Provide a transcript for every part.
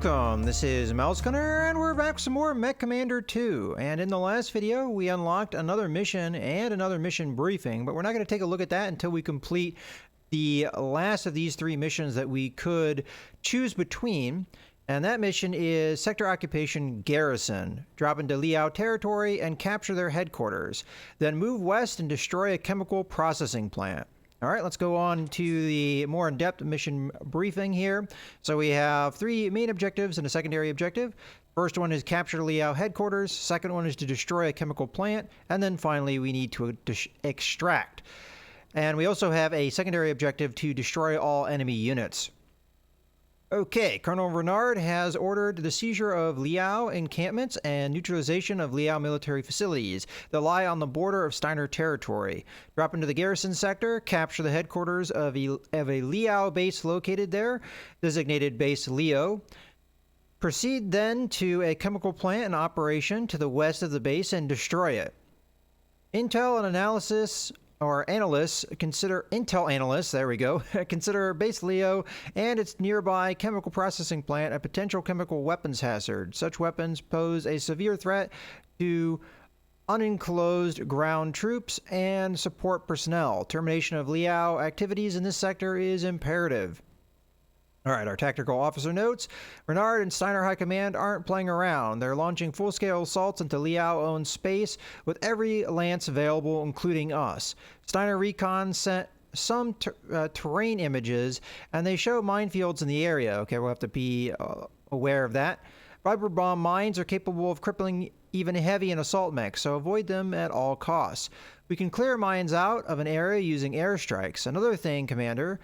Welcome, this is MechCommander, and we're back with some more MechCommander 2. And in the last video, we unlocked another mission and another mission briefing, but we're not going to take a look at that until we complete the last of these three missions that we could choose between. And that mission is Sector Occupation Garrison. Drop into Liao territory and capture their headquarters. Then move west and destroy a chemical processing plant. All right, let's go on to the more in-depth mission briefing here. So we have three main objectives and a secondary objective. First one is capture Liao headquarters. Second one is to destroy a chemical plant. And then finally, we need to extract. And we also have a secondary objective to destroy all enemy units. Okay, Colonel Renard has ordered the seizure of Liao encampments and neutralization of Liao military facilities that lie on the border of Steiner territory. Drop into the garrison sector, capture the headquarters of a Liao base located there, designated Base Leo. Proceed then to a chemical plant in operation to the west of the base and destroy it. Intel analysts, there we go, consider Base Leo and its nearby chemical processing plant a potential chemical weapons hazard. Such weapons pose a severe threat to unenclosed ground troops and support personnel. Termination of Liao activities in this sector is imperative. All right, our tactical officer notes, Renard and Steiner High Command aren't playing around. They're launching full-scale assaults into Liao-owned space with every lance available, including us. Steiner Recon sent some terrain images, and they show minefields in the area. Okay, we'll have to be aware of that. Fiber bomb mines are capable of crippling even heavy and assault mechs, so avoid them at all costs. We can clear mines out of an area using airstrikes. Another thing, Commander,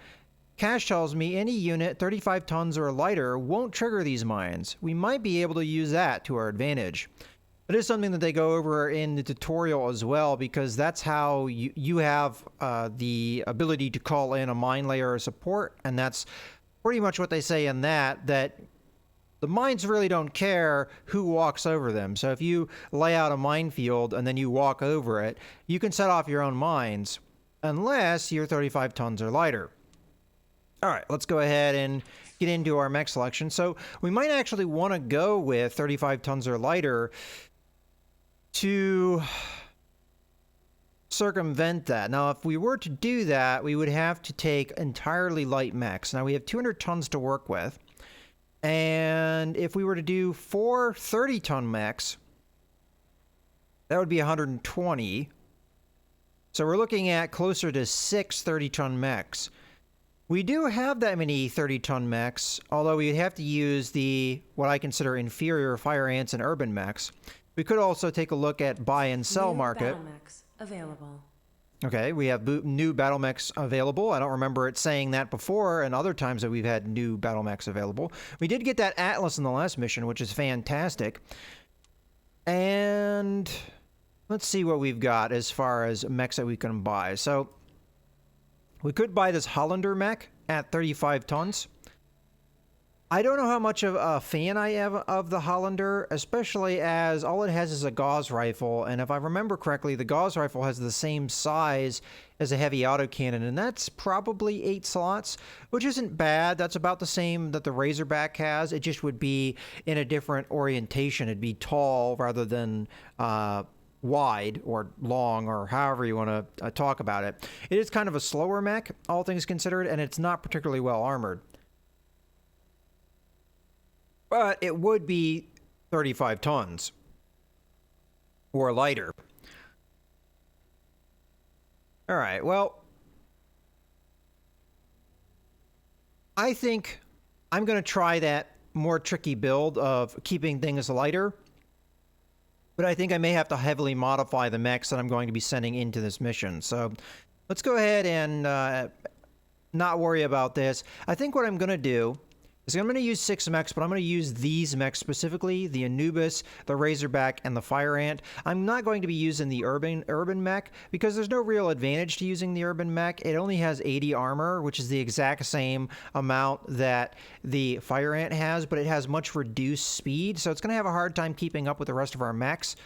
Cash tells me any unit 35 tons or lighter won't trigger these mines. We might be able to use that to our advantage. It is something that they go over in the tutorial as well, because that's how you have the ability to call in a mine layer support, and that's pretty much what they say in that the mines really don't care who walks over them. So if you lay out a minefield and then you walk over it, you can set off your own mines, unless you're 35 tons or lighter. All right, let's go ahead and get into our mech selection. So we might actually want to go with 35 tons or lighter to circumvent that. Now, if we were to do that, we would have to take entirely light mechs. Now, we have 200 tons to work with. And if we were to do 4 30-ton mechs, that would be 120. So we're looking at closer to 6 30-ton mechs. We do have that many 30-ton mechs, although we'd have to use what I consider inferior fire ants and urban mechs. We could also take a look at buy and sell market. Battle mechs available. Okay, we have new battle mechs available. I don't remember it saying that before, and other times that we've had new battle mechs available. We did get that Atlas in the last mission, which is fantastic. And let's see what we've got as far as mechs that we can buy. So we could buy this Hollander mech at 35 tons. I don't know how much of a fan I am of the Hollander, especially as all it has is a Gauss rifle, and if I remember correctly, the Gauss rifle has the same size as a heavy autocannon, and that's probably 8 slots, which isn't bad. That's about the same that the Razorback has. It just would be in a different orientation. It'd be tall rather than wide or long, or however you want to talk about it. It is kind of a slower mech, all things considered, and it's not particularly well armored. But it would be 35 tons or lighter. All right, well, I think I'm going to try that more tricky build of keeping things lighter. But I think I may have to heavily modify the mechs that I'm going to be sending into this mission. So let's go ahead and not worry about this. I think what I'm going to do is I'm going to use 6 mechs, but I'm going to use these mechs specifically, the Anubis, the Razorback, and the Fire Ant. I'm not going to be using the urban mech because there's no real advantage to using the urban mech. It only has 80 armor, which is the exact same amount that the Fire Ant has, but it has much reduced speed, so it's going to have a hard time keeping up with the rest of our mechs.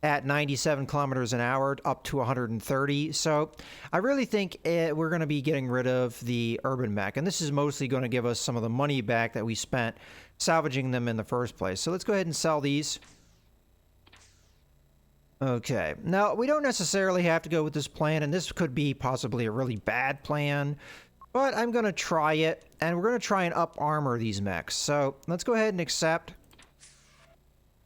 at 97 kilometers an hour up to 130. So I really think we're going to be getting rid of the urban mech, and this is mostly going to give us some of the money back that we spent salvaging them in the first place. So let's go ahead and sell these. Okay, now we don't necessarily have to go with this plan, and this could be possibly a really bad plan, but I'm going to try it, and we're going to try and up armor these mechs. So let's go ahead and accept.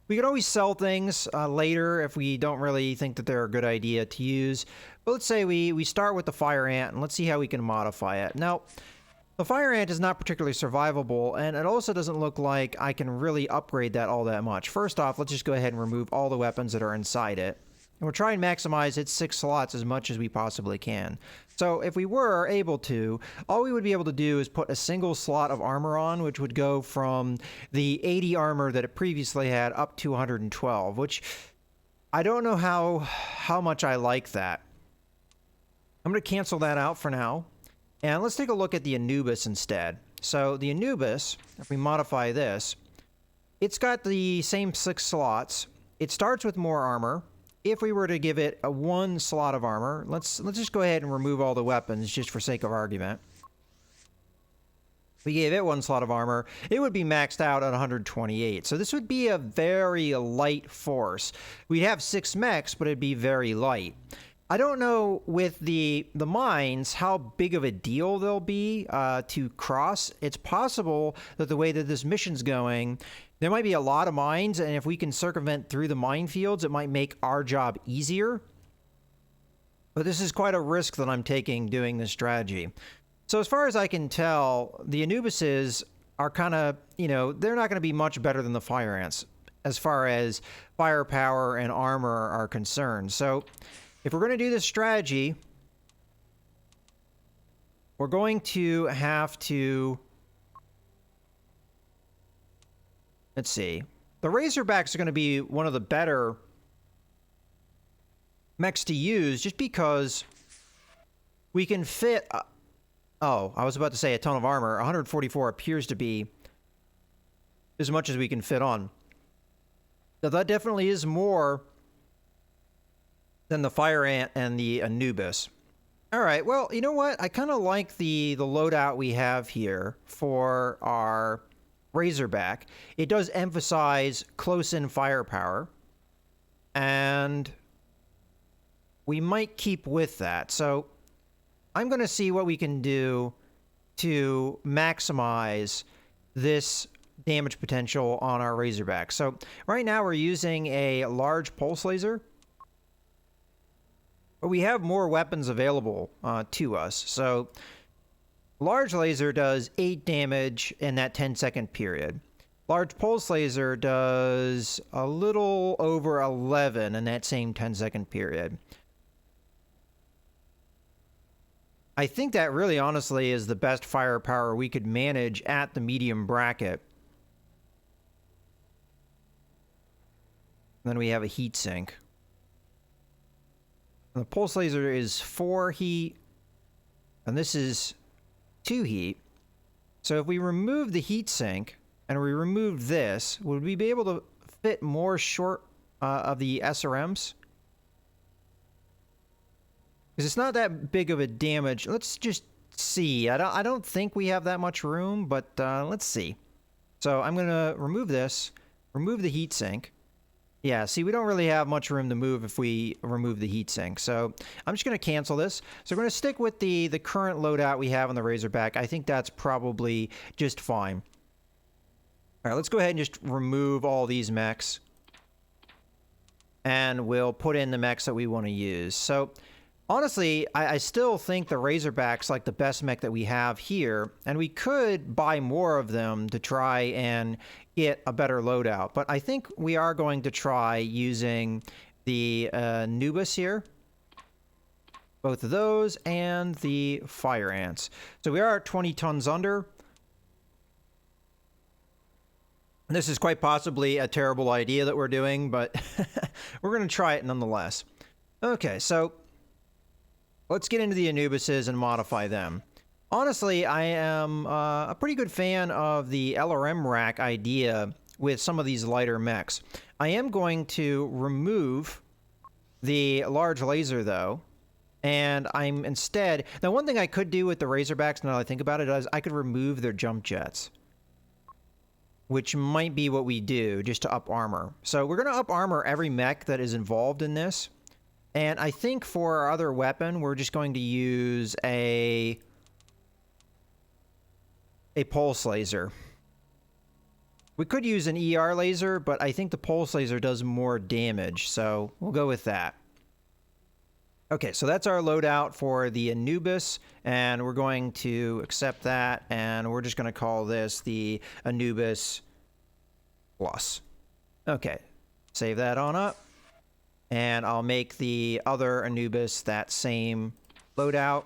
We can always sell things later if we don't really think that they're a good idea to use. But let's say we start with the fire ant, and let's see how we can modify it. Now, the fire ant is not particularly survivable, and it also doesn't look like I can really upgrade that all that much. First off, let's just go ahead and remove all the weapons that are inside it. And we'll try and maximize its 6 slots as much as we possibly can. So if we were able to, all we would be able to do is put a single slot of armor on, which would go from the 80 armor that it previously had up to 112, which I don't know how much I like that. I'm going to cancel that out for now. And let's take a look at the Anubis instead. So the Anubis, if we modify this, it's got the same 6 slots. It starts with more armor. If we were to give it a 1 slot of armor, let's just go ahead and remove all the weapons just for sake of argument. If we gave it 1 slot of armor, it would be maxed out at 128. So this would be a very light force. We'd have 6 mechs, but it'd be very light. I don't know with the mines how big of a deal they'll be to cross. It's possible that the way that this mission's going, there might be a lot of mines, and if we can circumvent through the minefields, it might make our job easier. But this is quite a risk that I'm taking doing this strategy. So as far as I can tell, the Anubises are kind of, they're not going to be much better than the fire ants as far as firepower and armor are concerned. So if we're going to do this strategy, we're going to have to, let's see, the Razorbacks are going to be one of the better mechs to use just because we can fit, oh, I was about to say a ton of armor. 144 appears to be as much as we can fit on. So that definitely is more than the fire ant and the Anubis. All right, well, you know what? I kind of like the loadout we have here for our Razorback. It does emphasize close-in firepower, and we might keep with that. So I'm going to see what we can do to maximize this damage potential on our Razorback. So right now we're using a large pulse laser, but we have more weapons available to us. So large laser does 8 damage in that 10-second period. Large pulse laser does a little over 11 in that same 10-second period. I think that really honestly is the best firepower we could manage at the medium bracket. Then we have a heat sink. The pulse laser is 4 heat, and this is 2 heat. So if we remove the heat sink and we remove this, would we be able to fit more short of the SRMs? Because it's not that big of a damage. Let's just see. I don't think we have that much room, but let's see. So I'm going to remove this, remove the heat sink. Yeah, see, we don't really have much room to move if we remove the heatsink. So I'm just going to cancel this. So we're going to stick with the current loadout we have on the Razorback. I think that's probably just fine. All right, let's go ahead and just remove all these mechs. And we'll put in the mechs that we want to use. So honestly, I still think the Razorback's like the best mech that we have here. And we could buy more of them to try and get a better loadout. But I think we are going to try using the Anubis here. Both of those and the fire ants. So we are 20 tons under. This is quite possibly a terrible idea that we're doing, but we're going to try it nonetheless. Okay, so let's get into the Anubises and modify them. Honestly, I am a pretty good fan of the LRM rack idea with some of these lighter mechs. I am going to remove the large laser, though. And I'm instead... Now, one thing I could do with the Razorbacks, now that I think about it, is I could remove their jump jets. Which might be what we do, just to up armor. So we're going to up armor every mech that is involved in this. And I think for our other weapon, we're just going to use a pulse laser. We could use an ER laser, but I think the pulse laser does more damage, so we'll go with that. Okay, so that's our loadout for the Anubis, and we're going to accept that, and we're just going to call this the Anubis Plus. Okay, save that on up, and I'll make the other Anubis that same loadout.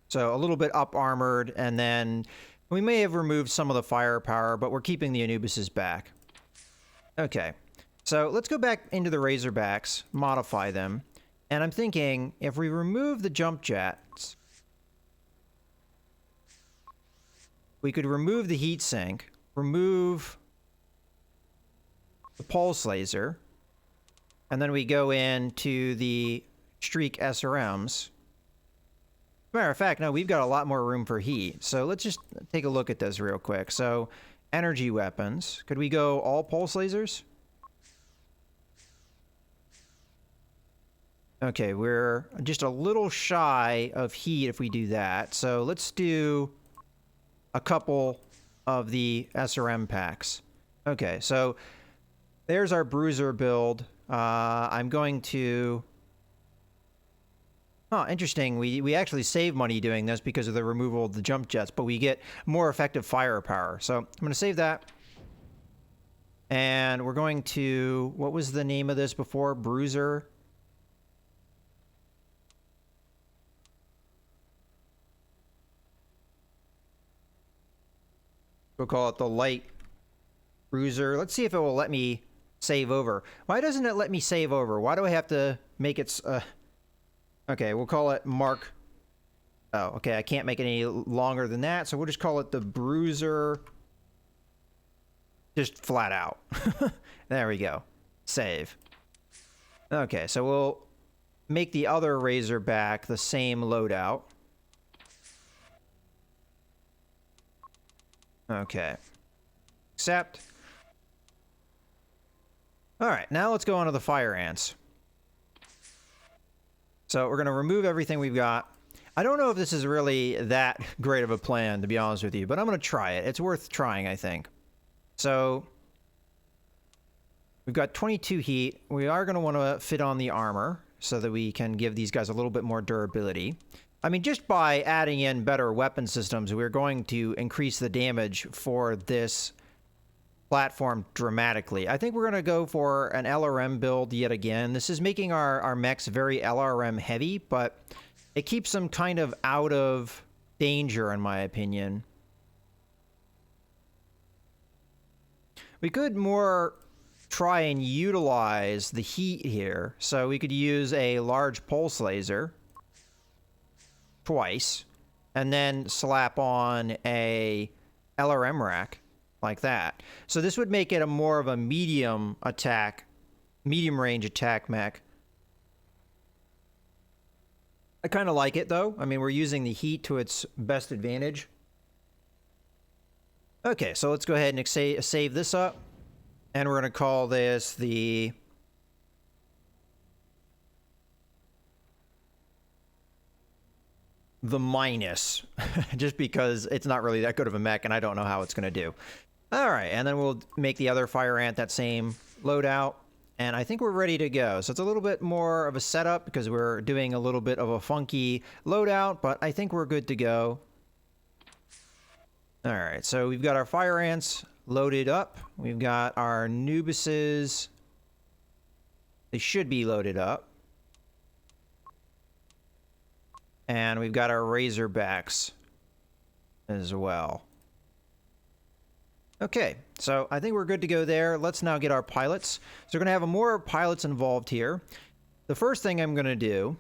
So a little bit up armored, and then we may have removed some of the firepower, but we're keeping the Anubises back. Okay. So let's go back into the Razorbacks, modify them, and I'm thinking if we remove the jump jets, we could remove the heat sink, remove the pulse laser, and then we go into the streak SRMs. Matter of fact, no, we've got a lot more room for heat, so let's just take a look at this real quick. So energy weapons, could we go all pulse lasers? Okay, we're just a little shy of heat if we do that. So let's do a couple of the SRM packs. Okay, so there's our bruiser build. I'm going to... Oh, interesting. We actually save money doing this because of the removal of the jump jets, but we get more effective firepower. So I'm going to save that. And we're going to... What was the name of this before? Bruiser... We'll call it the light bruiser. Let's see if it will let me save over. Why doesn't it let me save over? Why do I have to make it... Okay, we'll call it Mark... Oh, okay, I can't make it any longer than that, so we'll just call it the bruiser... Just flat out. There we go. Save. Okay, so we'll make the other Razorback the same loadout. Okay. Accept. Alright, now let's go on to the fire ants. So we're going to remove everything we've got. I don't know if this is really that great of a plan, to be honest with you, but I'm going to try it. It's worth trying, I think. So we've got 22 heat. We are going to want to fit on the armor so that we can give these guys a little bit more durability. I mean, just by adding in better weapon systems, we're going to increase the damage for this platform dramatically. I think we're going to go for an LRM build yet again. This is making our mechs very LRM heavy, but it keeps them kind of out of danger, in my opinion. We could more try and utilize the heat here. So we could use a large pulse laser twice, and then slap on a LRM rack like that. So this would make it a more of a medium range attack mech. I kind of like it though. I mean, we're using the heat to its best advantage. Okay, so let's go ahead and save this up, and we're going to call this the minus, just because it's not really that good of a mech and I don't know how it's going to do. All right, and then we'll make the other fire ant that same loadout, and I think we're ready to go. So it's a little bit more of a setup because we're doing a little bit of a funky loadout, but I think we're good to go. All right, so we've got our fire ants loaded up. We've got our Nubises. They should be loaded up. And we've got our Razorbacks as well. Okay, so I think we're good to go there. Let's now get our pilots. So we're going to have more pilots involved here. The first thing I'm going to do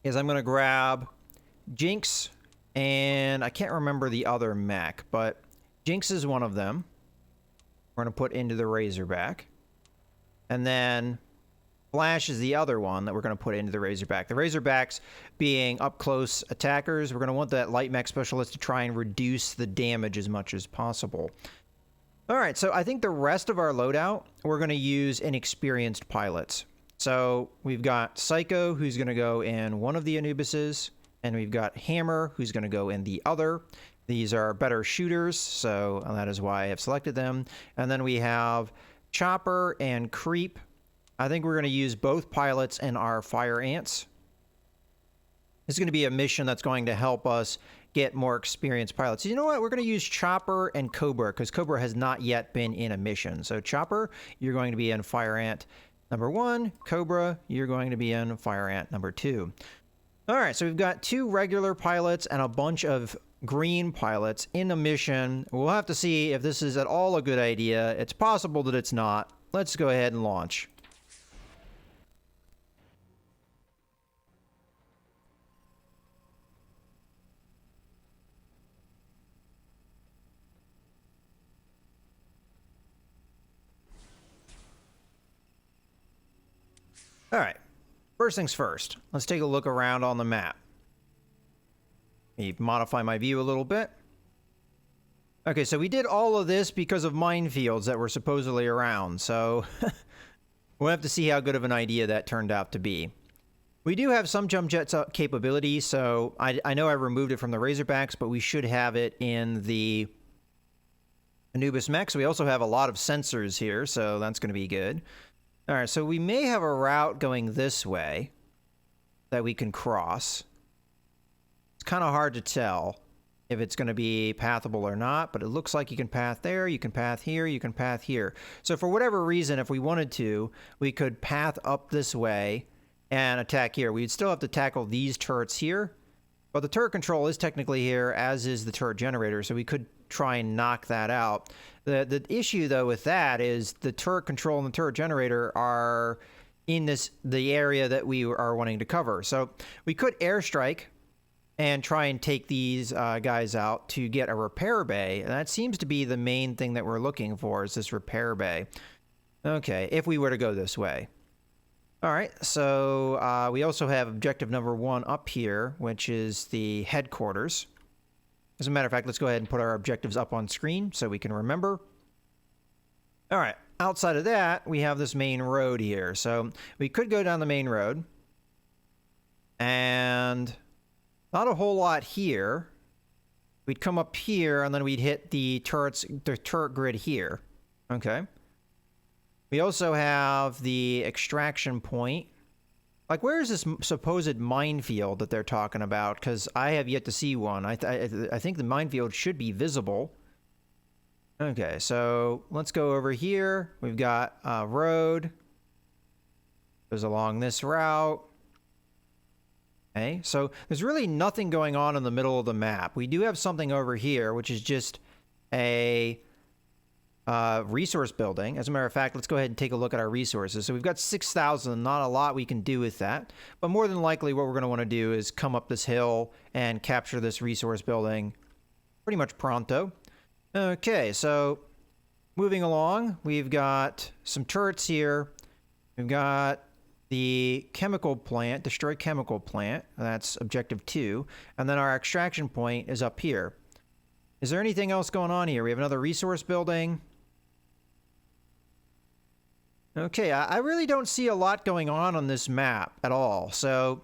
is I'm going to grab Jinx, and I can't remember the other mech, but Jinx is one of them. We're going to put into the Razorback. And then Flash is the other one that we're going to put into the Razorback. The Razorbacks being up-close attackers, we're going to want that light mech specialist to try and reduce the damage as much as possible. All right, so I think the rest of our loadout, we're going to use inexperienced pilots. So we've got Psycho, who's going to go in one of the Anubises, and we've got Hammer, who's going to go in the other. These are better shooters, so that is why I have selected them. And then we have Chopper and Creep. I think we're going to use both pilots in our Fire Ants. This is going to be a mission that's going to help us get more experienced pilots. You know what? We're going to use Chopper and Cobra, because Cobra has not yet been in a mission. So Chopper, you're going to be in Fire Ant number 1. Cobra, you're going to be in Fire Ant number 2. All right, so we've got 2 regular pilots and a bunch of green pilots in a mission. We'll have to see if this is at all a good idea. It's possible that it's not. Let's go ahead and launch. All right, first things first, let's take a look around on the map. Let me modify my view a little bit. Okay, so we did all of this because of minefields that were supposedly around, so we'll have to see how good of an idea that turned out to be. We do have some jump jet capability, so I know I removed it from the Razorbacks, but we should have it in the Anubis mechs. We also have a lot of sensors here, so that's going to be good. All right, so we may have a route going this way that we can cross. It's kind of hard to tell if it's going to be pathable or not, but it looks like you can path there, you can path here, you can path here. So for whatever reason, if we wanted to, we could path up this way and attack here. We'd still have to tackle these turrets here, but the turret control is technically here, as is the turret generator, so we could try and knock that out. The issue, though, with that is the turret control and the turret generator are in the area that we are wanting to cover. So we could airstrike and try and take these guys out to get a repair bay. And that seems to be the main thing that we're looking for, is this repair bay. Okay, if we were to go this way. All right, so we also have objective number 1 up here, which is the headquarters. As a matter of fact, let's go ahead and put our objectives up on screen so we can remember. All right, outside of that, we have this main road here. So we could go down the main road. And not a whole lot here. We'd come up here, and then we'd hit the turret grid here. Okay. We also have the extraction point. Like, where is this supposed minefield that they're talking about? Because I have yet to see one. I think the minefield should be visible. Okay, so let's go over here. We've got a road. Goes along this route. Okay, so there's really nothing going on in the middle of the map. We do have something over here, which is just a resource building. As a matter of fact, let's go ahead and take a look at our resources. So we've got 6,000, not a lot we can do with that, but more than likely what we're going to want to do is come up this hill and capture this resource building pretty much pronto. Okay, so moving along, we've got some turrets here. We've got the chemical plant, destroy chemical plant. That's objective 2. And then our extraction point is up here. Is there anything else going on here? We have another resource building. Okay, I really don't see a lot going on this map at all. So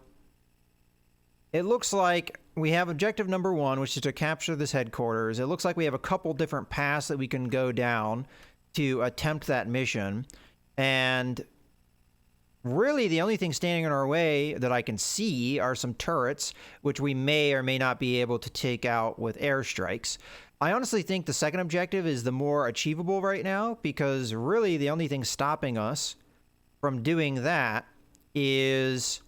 it looks like we have objective number 1, which is to capture this headquarters. It looks like we have a couple different paths that we can go down to attempt that mission. And really the only thing standing in our way that I can see are some turrets, which we may or may not be able to take out with airstrikes. I honestly think the second objective is the more achievable right now, because really the only thing stopping us from doing that is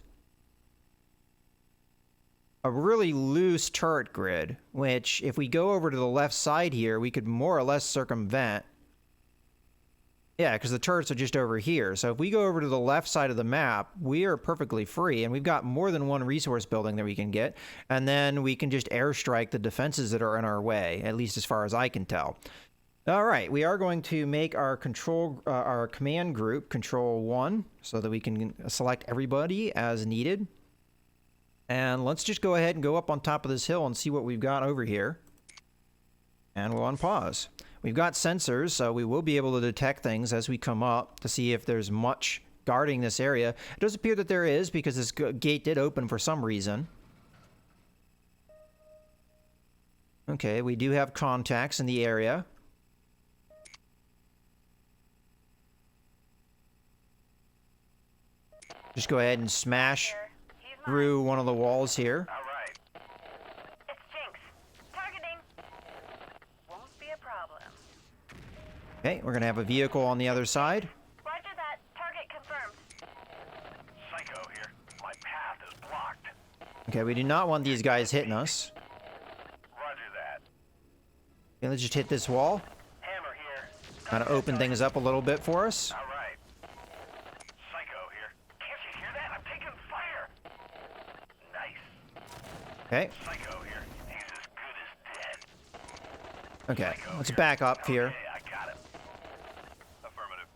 a really loose turret grid, which if we go over to the left side here, we could more or less circumvent. Yeah, because the turrets are just over here. So if we go over to the left side of the map, we are perfectly free, and we've got more than one resource building that we can get, and then we can just airstrike the defenses that are in our way, at least as far as I can tell. All right, we are going to make our our command group Control 1 so that we can select everybody as needed. And let's just go ahead and go up on top of this hill and see what we've got over here. And we'll unpause. We've got sensors, so we will be able to detect things as we come up to see if there's much guarding this area. It does appear that there is because this gate did open for some reason. Okay, we do have contacts in the area. Just go ahead and smash through one of the walls here. All right. It's Jinx. Targeting. Won't be a problem. Okay, we're gonna have a vehicle on the other side. Roger that. Target confirmed. Psycho here. My path is blocked. Okay, we do not want these guys hitting us. Roger that. Okay, let's just hit this wall. Hammer here. Kind of open things up a little bit for us. All right. Psycho here. Can't you hear that? I'm taking fire. Nice. Okay. Psycho here. He's as good as dead. Okay, Psycho let's here. back up here. Okay, I got him. Affirmative.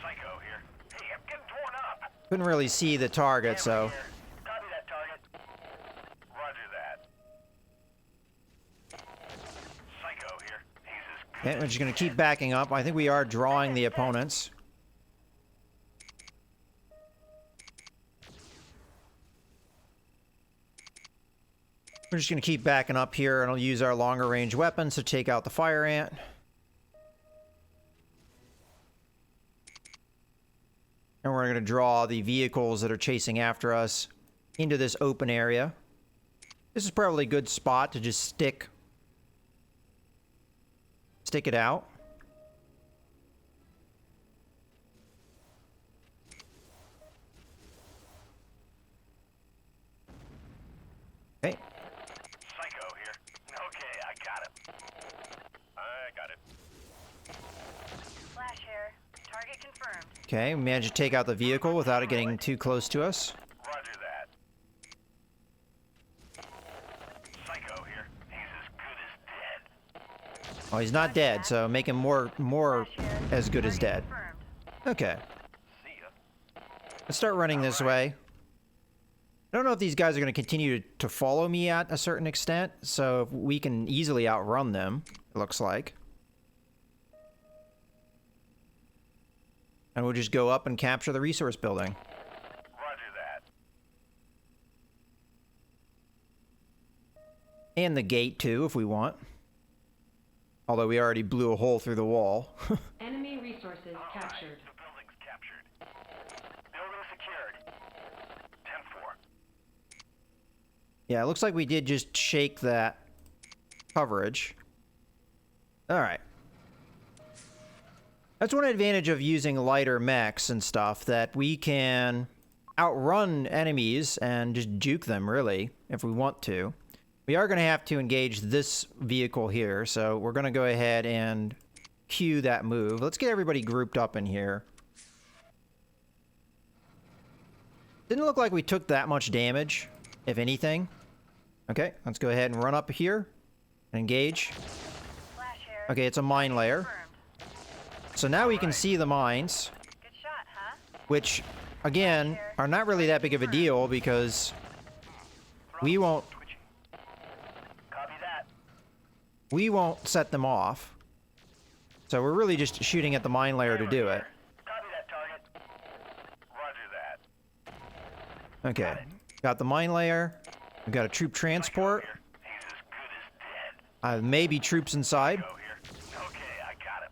Psycho here. Hey, I'm getting torn up. Couldn't really see the target, so. Hammer here. Copy that target. Roger that. Psycho here. He's as good Okay, we're just gonna keep backing up. I think we are drawing the opponents. We're just gonna keep backing up here, and I'll use our longer range weapons to take out the fire ant. And we're gonna draw the vehicles that are chasing after us into this open area. This is probably a good spot to just stick it out. Okay. Psycho here. Okay, I got it. I got it. Flash here. Target confirmed. Okay, we managed to take out the vehicle without it getting too close to us. Roger that. Psycho here. He's as good as dead. Oh, he's not dead, so make him more as good as dead. Okay, See ya. let's start running this way. I don't know if these guys are going to continue to follow me at a certain extent, so we can easily outrun them, it looks like. And we'll just go up and capture the resource building. Roger that. And the gate, too, if we want. Although we already blew a hole through the wall. Enemy resources captured. The building's captured. Building secured. 10-4. Yeah, it looks like we did just shake that coverage. Alright. That's one advantage of using lighter mechs and stuff, that we can outrun enemies and just juke them, really, if we want to. We are going to have to engage this vehicle here, so we're going to go ahead and cue that move. Let's get everybody grouped up in here. Didn't look like we took that much damage, if anything. Okay, let's go ahead and run up here and engage. Flash here. Okay, it's a mine layer. Confirmed. So now we can see the mines, Good shot, huh? which, again, are not really that big of a deal because we won't Copy that. set them off. So we're really just shooting at the mine layer to do it. Copy that target. Roger that. Okay, got the mine layer. We've got a troop transport. Here. He's as good as dead. Maybe troops inside. Go here. Okay, I got it.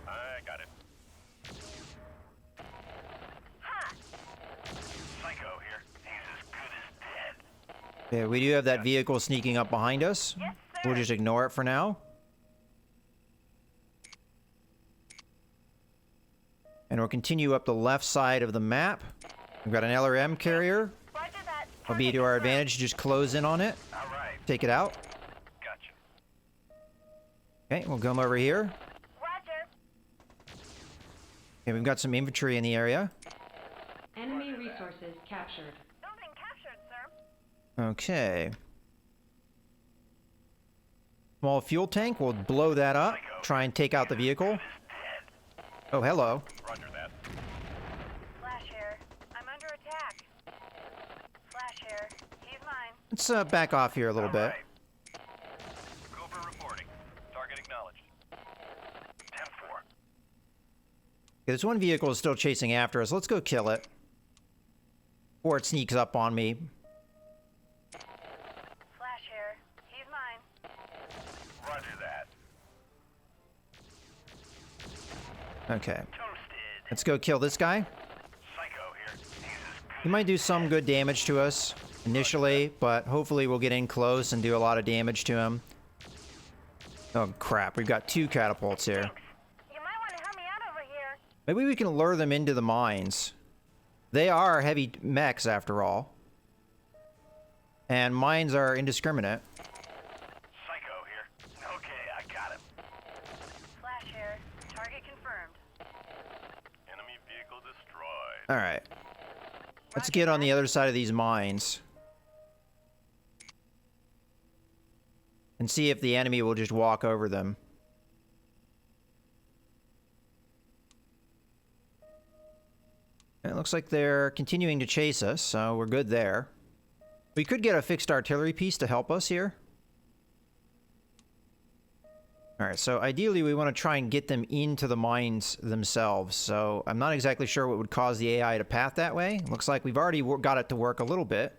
I got it. Ha! Psycho here. He's as good as dead. Yeah, we do have that vehicle sneaking up behind us. Yes, sir. We'll just ignore it for now. And we'll continue up the left side of the map. We've got an LRM carrier. Roger that. It'll be to our advantage to just close in on it. All right. Take it out. Gotcha. Okay, we'll come over here. Roger. Okay, we've got some infantry in the area. Enemy resources captured. Building captured, sir. Okay. Small fuel tank. We'll blow that up. Try and take out the vehicle. Oh, hello. Roger that. Flash here. I'm under attack. Flash here. He's mine. Let's back off here a little bit. Right. Cooper reporting. Target acknowledged. 10-4. Okay, this one vehicle is still chasing after us. Let's go kill it. Before it sneaks up on me. Flash here. He's mine. Roger that. Okay. Toasted. Let's go kill this guy. Psycho here. He's as He might do some good damage to us initially, but hopefully we'll get in close and do a lot of damage to him. Oh crap, we've got 2 catapults here. You might want to help me out over here. Maybe we can lure them into the mines. They are heavy mechs after all. And mines are indiscriminate. Psycho here. Okay, I got him. Flash here. Target confirmed. Enemy vehicle destroyed. Alright. Let's get on the other side of these mines. And see if the enemy will just walk over them. It looks like they're continuing to chase us, so we're good there. We could get a fixed artillery piece to help us here. Alright, so ideally we want to try and get them into the mines themselves, so I'm not exactly sure what would cause the AI to path that way. Looks like we've already got it to work a little bit.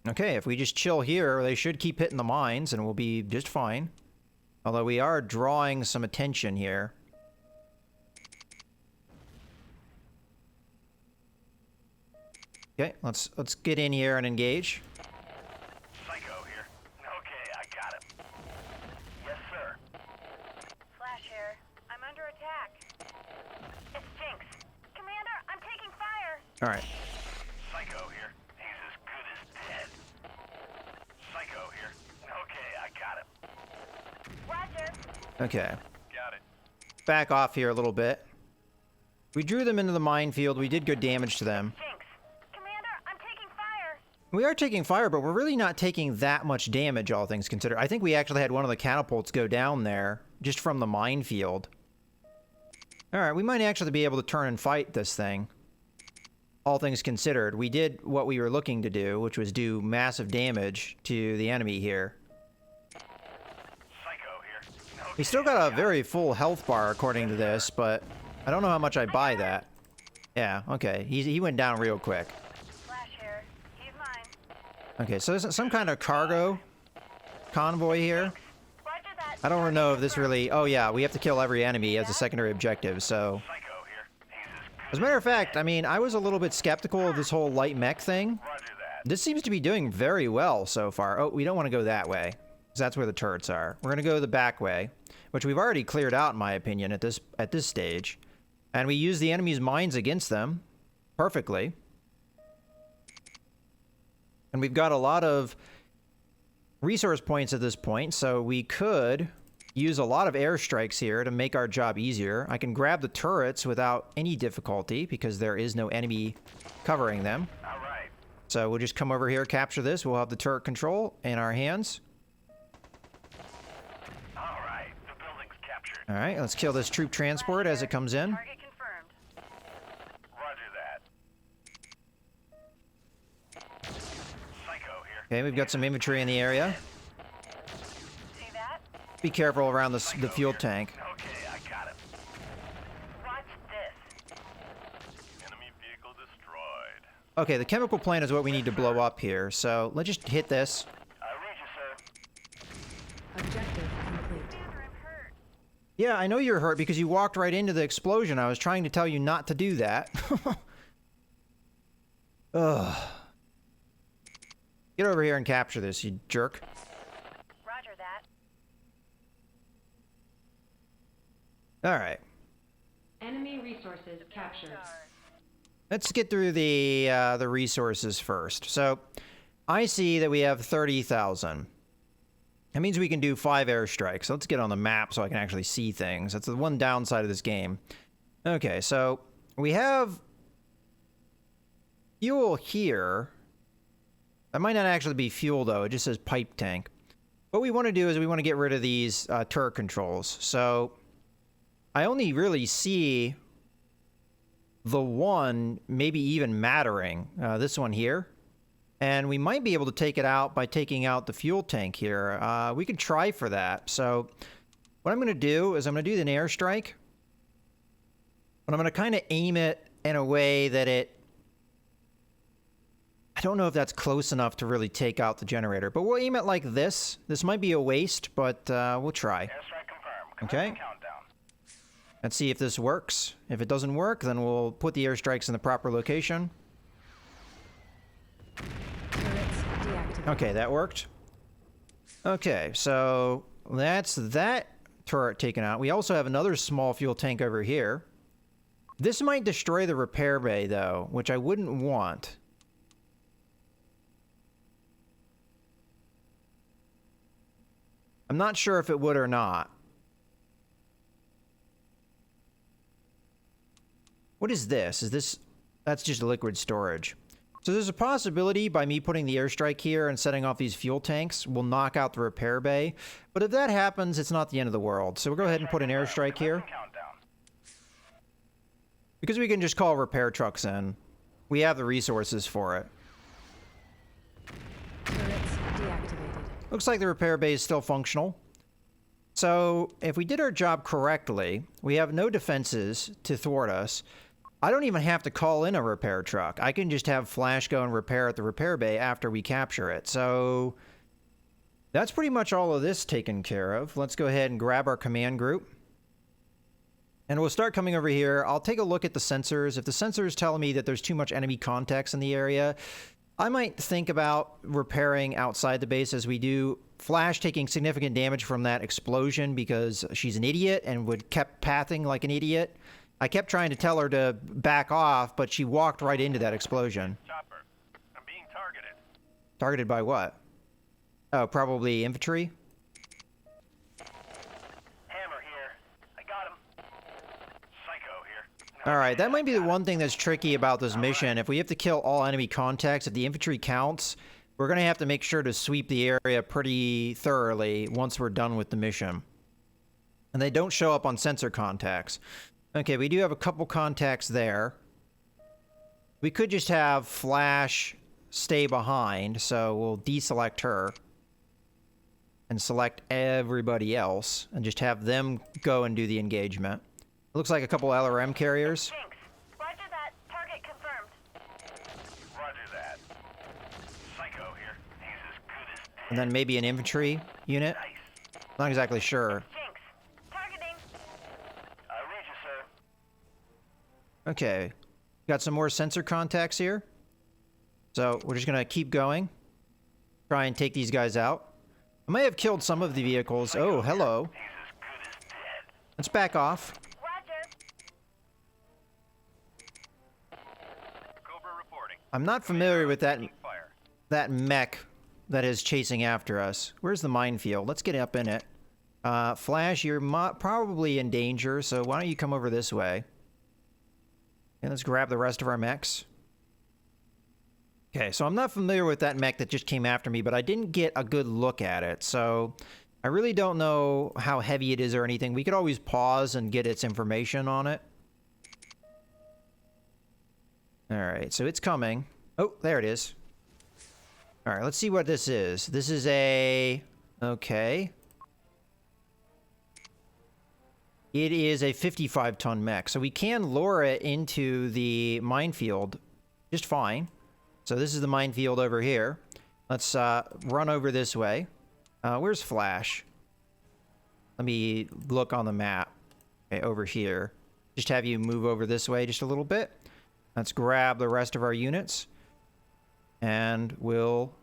Okay, if we just chill here, they should keep hitting the mines and we'll be just fine. Although we are drawing some attention here. Okay, let's get in here and engage. Psycho here. Okay, I got him. Yes, sir. Flash here. I'm under attack. It's Jinx. Commander, I'm taking fire. Alright. Psycho here. He's as good as dead. Psycho here. Okay, I got him. Roger. Okay. Got it. Back off here a little bit. We drew them into the minefield. We did good damage to them. Jinx. Commander, I'm taking fire. We are taking fire, but we're really not taking that much damage, all things considered. I think we actually had one of the catapults go down there, just from the minefield. Alright, we might actually be able to turn and fight this thing. All things considered. We did what we were looking to do, which was do massive damage to the enemy here. Psycho here. Okay, He's still got a very full health bar, according to this, but I don't know how much I buy that. Yeah, okay. He went down real quick. Flash here. He's mine. Okay, so there's some kind of cargo convoy here. Roger that. I don't know if this really... Oh yeah, we have to kill every enemy as a secondary objective, so... Psycho here. He's as As a matter of fact, I mean, I was a little bit skeptical of this whole light mech thing. Roger that. This seems to be doing very well so far. Oh, we don't want to go that way, because that's where the turrets are. We're going to go the back way, which we've already cleared out, in my opinion, at this stage. And we use the enemy's mines against them perfectly. And we've got a lot of resource points at this point, so we could use a lot of airstrikes here to make our job easier. I can grab the turrets without any difficulty because there is no enemy covering them. All right. So we'll just come over here, capture this. We'll have the turret control in our hands. All right. The building's captured. All right, let's kill this troop transport as it comes in. Target confirmed. Roger that. Psycho here. Okay, we've got some infantry in the area. See that? Be careful around the fuel tank. Okay, I got him. Watch this. Enemy vehicle destroyed. Okay, the chemical plant is what we need to blow up here. So let's just hit this. I read you, sir. Objective complete. Commander, I'm hurt. Yeah, I know you're hurt because you walked right into the explosion. I was trying to tell you not to do that. Ugh. Get over here and capture this, you jerk. Roger that. All right. Enemy resources captured. Let's get through the resources first. So, I see that we have 30,000. That means we can do 5 airstrikes. Let's get on the map so I can actually see things. That's the one downside of this game. Okay, so we have fuel here. That might not actually be fuel, though. It just says pipe tank. What we want to do is we want to get rid of these turret controls. So I only really see the one maybe even mattering, this one here. And we might be able to take it out by taking out the fuel tank here. We can try for that. So what I'm going to do is I'm going to do an airstrike. But I'm going to kind of aim it in a way that I don't know if that's close enough to really take out the generator. But we'll aim it like this. This might be a waste, but we'll try. Airstrike confirmed. Okay. Countdown. Let's see if this works. If it doesn't work, then we'll put the airstrikes in the proper location. Turrets deactivated. Okay, that worked. Okay, so that's that turret taken out. We also have another small fuel tank over here. This might destroy the repair bay, though, which I wouldn't want. I'm not sure if it would or not. What is this? Is this... That's just liquid storage. So there's a possibility by me putting the airstrike here and setting off these fuel tanks will knock out the repair bay. But if that happens, it's not the end of the world. So we'll go ahead and put an airstrike here. Countdown. Because we can just call repair trucks in. We have the resources for it. Turrets deactivated. Looks like the repair bay is still functional. So if we did our job correctly, we have no defenses to thwart us. I don't even have to call in a repair truck. I can just have Flash go and repair at the repair bay after we capture it. So that's pretty much all of this taken care of. Let's go ahead and grab our command group. And we'll start coming over here. I'll take a look at the sensors. If the sensors tell me that there's too much enemy contacts in the area, I might think about repairing outside the base as we do. Flash taking significant damage from that explosion because she's an idiot and kept pathing like an idiot. I kept trying to tell her to back off, but she walked right into that explosion. Chopper. I'm being targeted. Targeted by what? Oh, probably infantry? Hammer here. I got him. Psycho here. Alright, that might be the one thing that's tricky about this mission. If we have to kill all enemy contacts, if the infantry counts, we're going to have to make sure to sweep the area pretty thoroughly once we're done with the mission. And they don't show up on sensor contacts. Okay, we do have a couple contacts there. We could just have Flash stay behind, so we'll deselect her. And select everybody else, and just have them go and do the engagement. Looks like a couple LRM carriers. Jinx. Roger that. Target confirmed. Roger that. Psycho here. He's as good as dead. And then maybe an infantry unit. Nice. Not exactly sure. Jinx. Targeting. I read you, sir. Okay. Got some more sensor contacts here. So we're just gonna keep going. Try and take these guys out. I may have killed some of the vehicles. Oh, hello. He's as good as dead. Let's back off. Roger. Cobra reporting. I'm not familiar with that Fire. mech that is chasing after us. Where's the minefield? Let's get up in it. Flash, you're probably in danger, so why don't you come over this way? And let's grab the rest of our mechs. Okay, so I'm not familiar with that mech that just came after me, but I didn't get a good look at it, so I really don't know how heavy it is or anything. We could always pause and get its information on it. Alright, so it's coming. Oh, there it is. Alright, let's see what this is. This is a... Okay. It is a 55-ton mech, so we can lure it into the minefield just fine. So this is the minefield over here. Let's run over this way. Where's Flash? Let me look on the map. Okay, over here. Just have you move over this way just a little bit. Let's grab the rest of our units. And we'll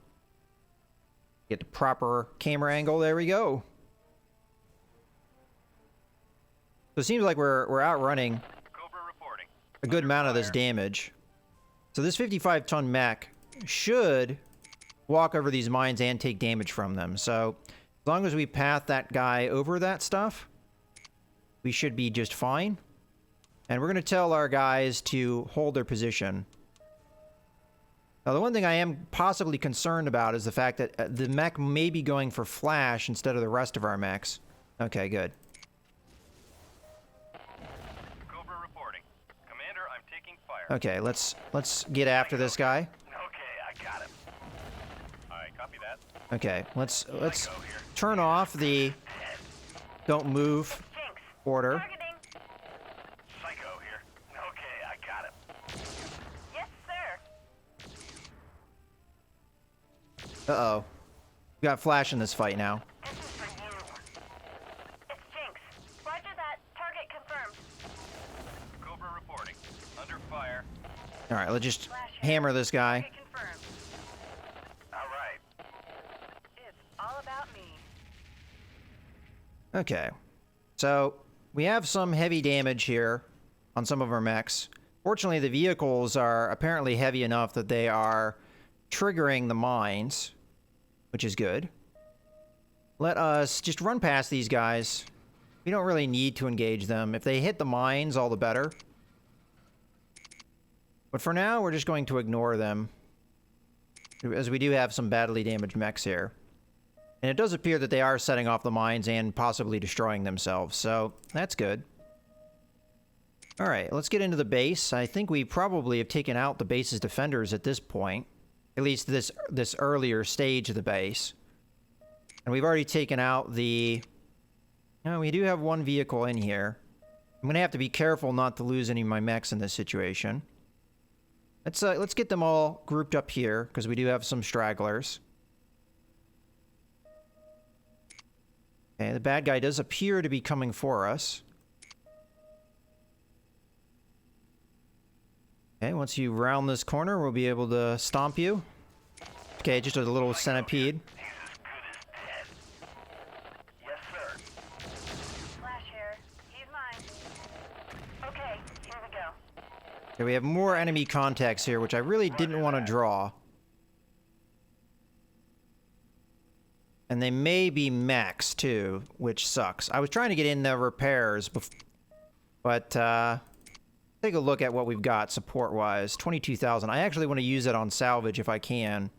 get the proper camera angle. There we go. So it seems like we're outrunning Cobra reporting. a good amount of this damage. So this 55-ton mech should walk over these mines and take damage from them. So as long as we path that guy over that stuff, we should be just fine. And we're going to tell our guys to hold their position. Now, the one thing I am possibly concerned about is the fact that the mech may be going for flash instead of the rest of our mechs. Okay, good. Cobra reporting. Commander, I'm taking fire. Okay, let's get after this guy. Okay, I got him. Alright, copy that. Okay, let's turn off the don't move Jinx. order. Targeting. Psycho here. Okay, I got him. Yes, sir. Uh-oh. We got flash in this fight now. This is for you. It's Jinx. Roger that. Target confirmed. Cobra reporting. Under fire. All right, let's just Flash here. hammer this guy. Target confirmed. Alright. It's all about me. Okay. So, we have some heavy damage here on some of our mechs. Fortunately, the vehicles are apparently heavy enough that they are triggering the mines, which is good. Let us just run past these guys. We don't really need to engage them. If they hit the mines, all the better. But for now, we're just going to ignore them, as we do have some badly damaged mechs here. And it does appear that they are setting off the mines and possibly destroying themselves, so that's good. Alright, let's get into the base. I think we probably have taken out the base's defenders at this point. At least this earlier stage of the base. And we've already taken out the... No, we do have one vehicle in here. I'm going to have to be careful not to lose any of my mechs in this situation. Let's get them all grouped up here, because we do have some stragglers. Okay, the bad guy does appear to be coming for us. Okay, once you round this corner, we'll be able to stomp you. Okay, just a little centipede. He's as good as dead. Yes, sir. Flash here. He's mine. Okay, here we go. Okay, we have more enemy contacts here, which I really didn't want to draw. And they may be mechs, too, which sucks. I was trying to get in the repairs, but take a look at what we've got support-wise. 22,000. I actually want to use it on salvage if I can.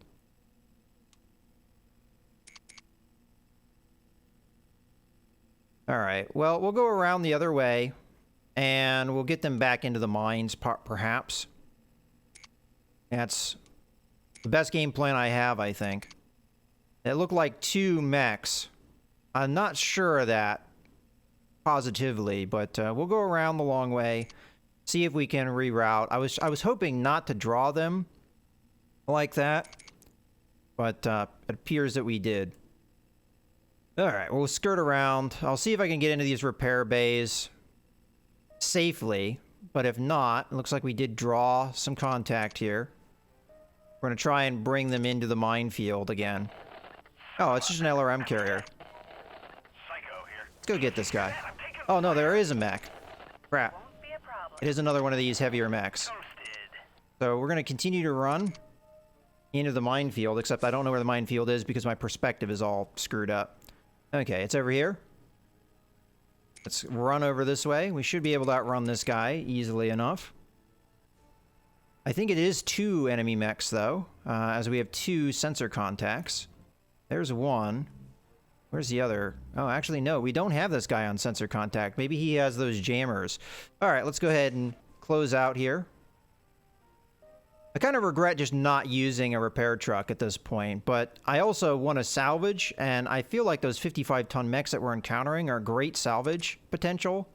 Alright, well, we'll go around the other way, and we'll get them back into the mines, perhaps. That's the best game plan I have, I think. It looked like 2 mechs. I'm not sure of that positively, but we'll go around the long way, see if we can reroute. I was hoping not to draw them like that, but it appears that we did. Alright, we'll skirt around. I'll see if I can get into these repair bays safely, but if not, it looks like we did draw some contact here. We're going to try and bring them into the minefield again. Oh, it's just an LRM carrier. Psycho here. Let's go get this guy. Oh no, there is a mech. Crap. Won't be a problem. It is another one of these heavier mechs. Toasted. So we're going to continue to run into the minefield, except I don't know where the minefield is because my perspective is all screwed up. Okay, it's over here. Let's run over this way. We should be able to outrun this guy easily enough. I think it is 2 enemy mechs, though, as we have 2 sensor contacts. There's one. Where's the other? Oh, actually, no. We don't have this guy on sensor contact. Maybe he has those jammers. All right, let's go ahead and close out here. I kind of regret just not using a repair truck at this point, but I also want to salvage, and I feel like those 55-ton mechs that we're encountering are great salvage potential.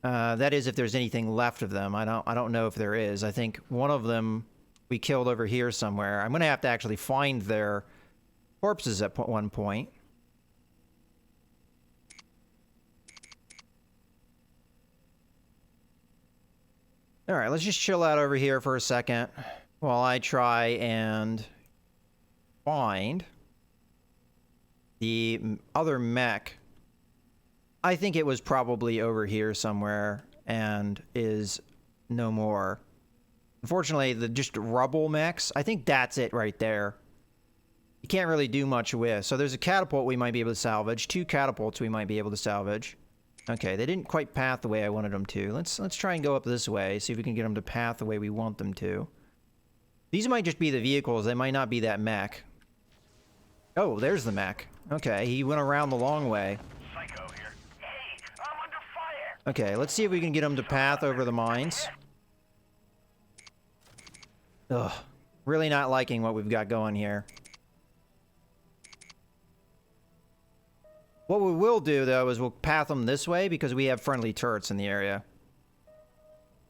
That is, if there's anything left of them. I don't know if there is. I think one of them we killed over here somewhere. I'm going to have to actually find their corpses at one point. All right, let's just chill out over here for a second while I try and find the other mech. I think it was probably over here somewhere and is no more. Unfortunately, the just rubble mechs, I think that's it right there. You can't really do much with. So there's a catapult we might be able to salvage. 2 catapults we might be able to salvage. Okay, they didn't quite path the way I wanted them to. Let's try and go up this way, see if we can get them to path the way we want them to. These might just be the vehicles. They might not be that mech. Oh, there's the mech. Okay, he went around the long way. Psycho here. Hey, I'm under fire. Okay, let's see if we can get him to path over the mines. Ugh. Really not liking what we've got going here. What we will do, though, is we'll path them this way because we have friendly turrets in the area.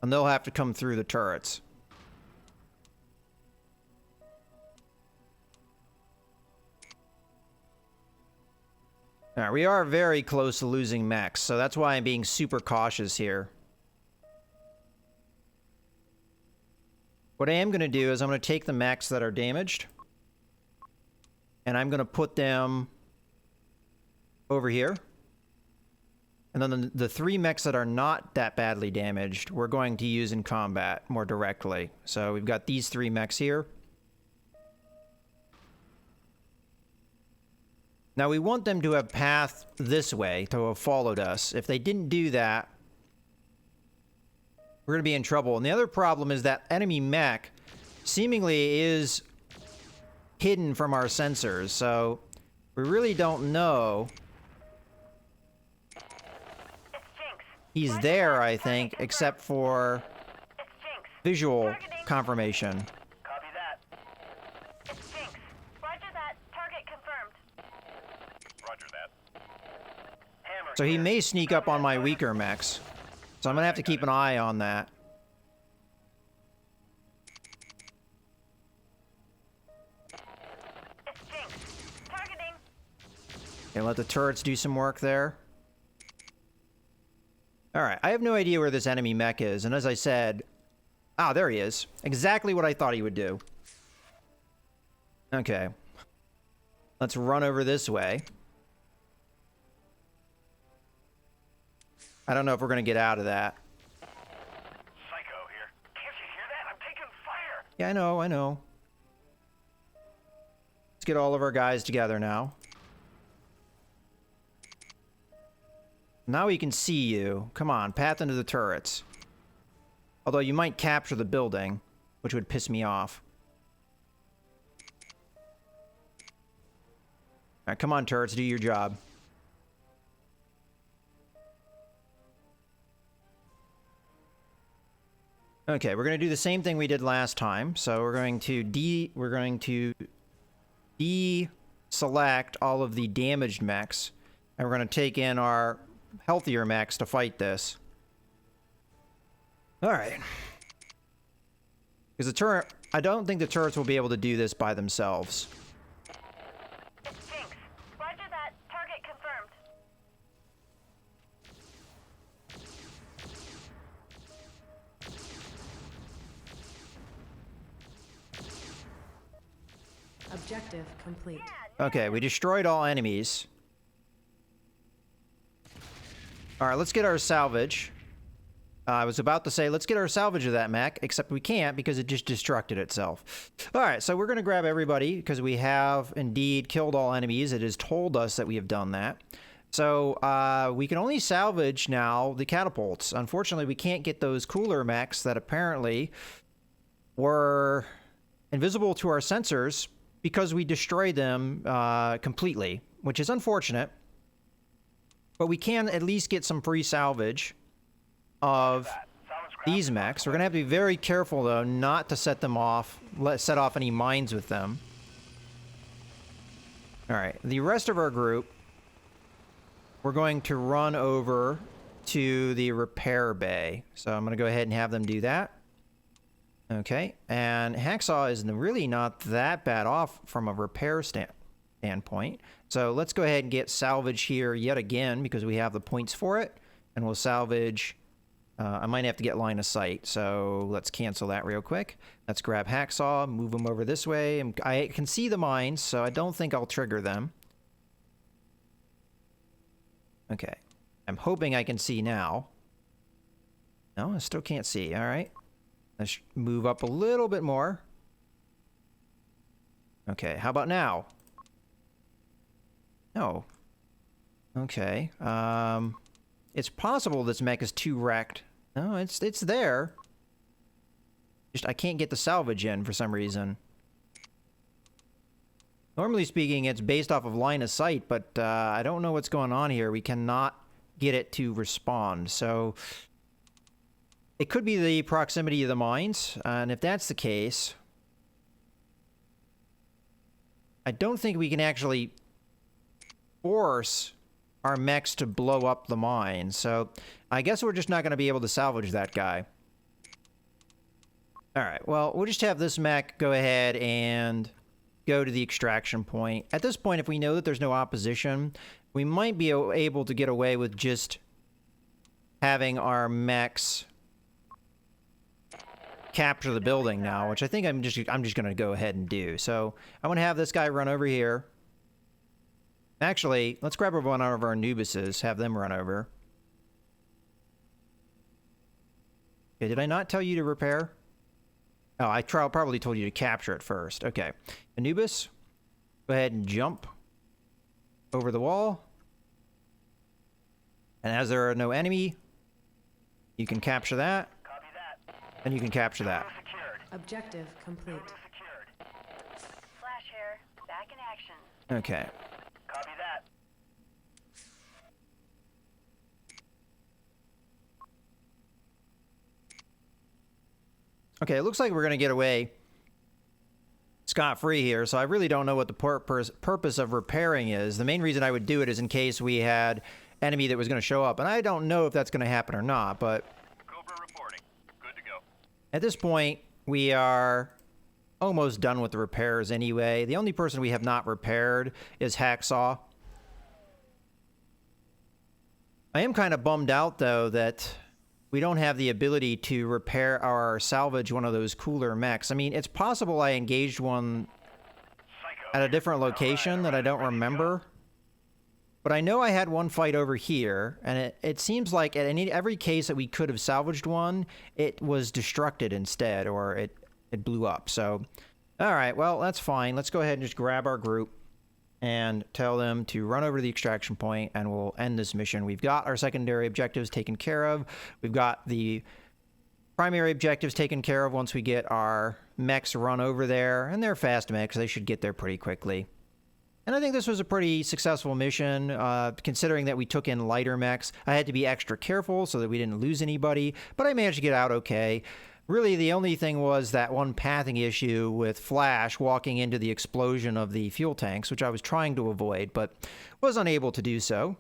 And they'll have to come through the turrets. Alright, we are very close to losing mechs, so that's why I'm being super cautious here. What I am going to do is I'm going to take the mechs that are damaged, and I'm going to put them over here. And then the 3 mechs that are not that badly damaged, we're going to use in combat more directly. So we've got these 3 mechs here. Now we want them to have pathed this way, to have followed us. If they didn't do that, we're going to be in trouble. And the other problem is that enemy mech seemingly is hidden from our sensors, so we really don't know. It's Jinx. He's there, I think, except for It's Jinx. visual Targeting. confirmation. Copy that. It's Jinx. Roger that. Target confirmed. Roger that. Hammer So he here. may sneak up on my weaker mechs. So I'm going to have to keep an eye on that. It's Jinx. Targeting. Okay, let the turrets do some work there. Alright, I have no idea where this enemy mech is, and as I said... Ah, there he is. Exactly what I thought he would do. Okay. Let's run over this way. I don't know if we're going to get out of that. Psycho here. Can't you hear that? I'm taking fire. Yeah, I know. Let's get all of our guys together now. Now we can see you. Come on, path into the turrets. Although you might capture the building, which would piss me off. Alright, come on, turrets, do your job. Okay, we're going to do the same thing we did last time. So we're going to deselect all of the damaged mechs, and we're going to take in our healthier mechs to fight this. All right. Because the turret, I don't think the turrets will be able to do this by themselves. It's Jinx. Roger that. Target confirmed. Objective complete. Okay, we destroyed all enemies. All right, let's get our salvage. I was about to say, let's get our salvage of that mech, except we can't because it just destructed itself. All right, so we're going to grab everybody because we have indeed killed all enemies. It has told us that we have done that. So we can only salvage now the catapults. Unfortunately, we can't get those cooler mechs that apparently were invisible to our sensors because we destroyed them completely, which is unfortunate. But we can at least get some free salvage of these mechs. We're going to have to be very careful, though, not to set them off, set off any mines with them. All right, the rest of our group, we're going to run over to the repair bay. So I'm going to go ahead and have them do that. Okay, and Hacksaw is really not that bad off from a repair standpoint. So let's go ahead and get salvage here yet again because we have the points for it. And we'll salvage... I might have to get line of sight, so let's cancel that real quick. Let's grab Hacksaw, move them over this way. And I can see the mines, so I don't think I'll trigger them. Okay. I'm hoping I can see now. No, I still can't see. All right. Let's move up a little bit more. Okay, how about now? No. Okay. It's possible this mech is too wrecked. No, it's there. Just I can't get the salvage in for some reason. Normally speaking, it's based off of line of sight, but I don't know what's going on here. We cannot get it to respond, so it could be the proximity of the mines, and if that's the case, I don't think we can actually force our mechs to blow up the mine, so I guess we're just not going to be able to salvage that guy. Alright, well, we'll just have this mech go ahead and go to the extraction point. At this point, if we know that there's no opposition, we might be able to get away with just having our mechs capture the building now, which I think I'm just going to go ahead and do. So I'm going to have this guy run over here. Actually, let's grab one out of our Anubises, have them run over. Okay, did I not tell you to repair? Oh, I probably told you to capture it first. Okay. Anubis, go ahead and jump over the wall. And as there are no enemy, you can capture that. Copy that. And you can capture that. Room secured. Objective complete. Room secured. Flash here. Back in action. Okay. Copy that. Okay, it looks like we're going to get away scot-free here, so I really don't know what the purpose of repairing is. The main reason I would do it is in case we had enemy that was going to show up, and I don't know if that's going to happen or not, but Cobra reporting. Good to go. at this point, we are almost done with the repairs anyway. The only person we have not repaired is Hacksaw. I am kind of bummed out, though, that we don't have the ability to repair or salvage one of those cooler mechs. I mean, it's possible I engaged one at a different location that I don't remember. But I know I had one fight over here, and it seems like at every case that we could have salvaged one, it was destructed instead, or it blew up. So, all right, well, that's fine. Let's go ahead and just grab our group and tell them to run over to the extraction point, and we'll end this mission. We've got our secondary objectives taken care of. We've got the primary objectives taken care of once we get our mechs run over there, and they're fast mechs. They should get there pretty quickly. And I think this was a pretty successful mission, considering that we took in lighter mechs. I had to be extra careful so that we didn't lose anybody, but I managed to get out okay. Really, the only thing was that one pathing issue with Flash walking into the explosion of the fuel tanks, which I was trying to avoid, but was unable to do so.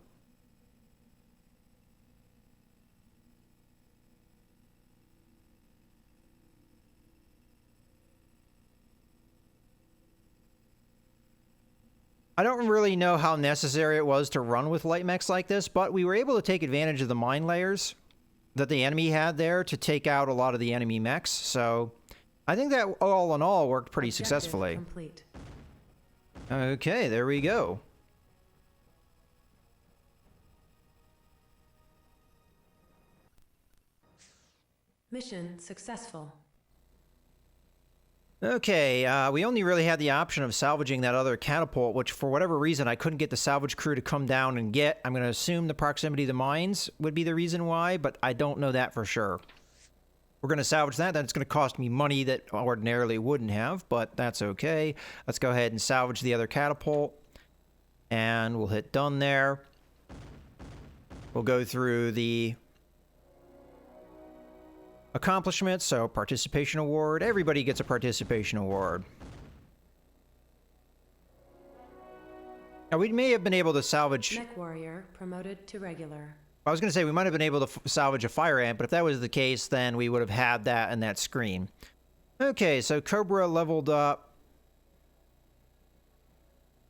I don't really know how necessary it was to run with light mechs like this, but we were able to take advantage of the mine layers that the enemy had there to take out a lot of the enemy mechs, so I think that all in all worked pretty Objective successfully. Complete. Okay, there we go. Mission successful. Okay, we only really had the option of salvaging that other catapult, which for whatever reason I couldn't get the salvage crew to come down and get. I'm going to assume the proximity of the mines would be the reason why, but I don't know that for sure. We're going to salvage that. That's going to cost me money that ordinarily wouldn't have, but that's okay. Let's go ahead and salvage the other catapult, and we'll hit done there. We'll go through the accomplishments, so participation award. Everybody gets a participation award. Now, we may have been able to salvage... MechWarrior promoted to regular. I was going to say we might have been able to salvage a fire ant, but if that was the case, then we would have had that in that screen. Okay, so Cobra leveled up.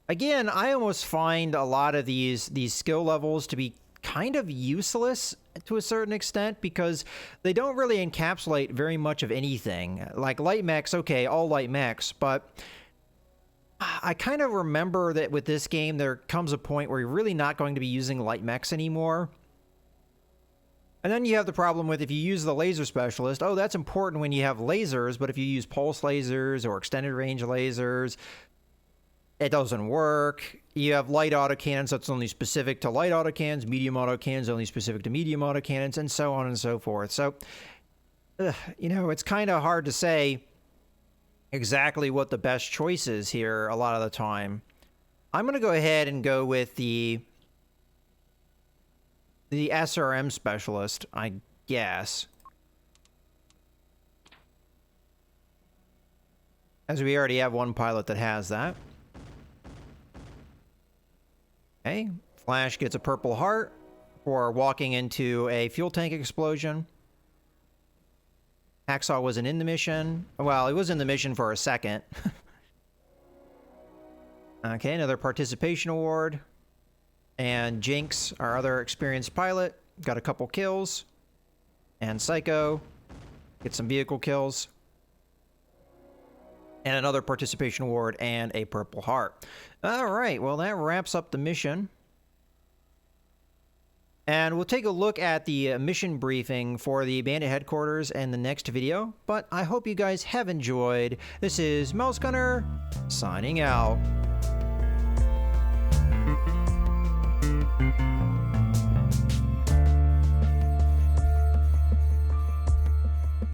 Again, I almost find a lot of these skill levels to be kind of useless to a certain extent because they don't really encapsulate very much of anything. Like light mechs, okay, all light mechs, but I kind of remember that with this game there comes a point where you're really not going to be using light mechs anymore. And then you have the problem with if you use the laser specialist, oh, that's important when you have lasers, but if you use pulse lasers or extended range lasers, it doesn't work. You have light autocannons that's only specific to light autocannons, medium autocannons only specific to medium autocannons, and so on and so forth. So You know, it's kind of hard to say exactly what the best choice is here a lot of the time. I'm going to go ahead and go with the SRM specialist, I guess. As we already have one pilot that has that. Okay, Flash gets a Purple Heart for walking into a fuel tank explosion. Hacksaw wasn't in the mission. Well, he was in the mission for a second. Okay, another participation award. And Jinx, our other experienced pilot, got a couple kills. And Psycho gets some vehicle kills. And another participation award and a Purple Heart. All right, well, that wraps up the mission. And we'll take a look at the mission briefing for the Bandit headquarters in the next video. But I hope you guys have enjoyed. This is Mouse Gunner, signing out.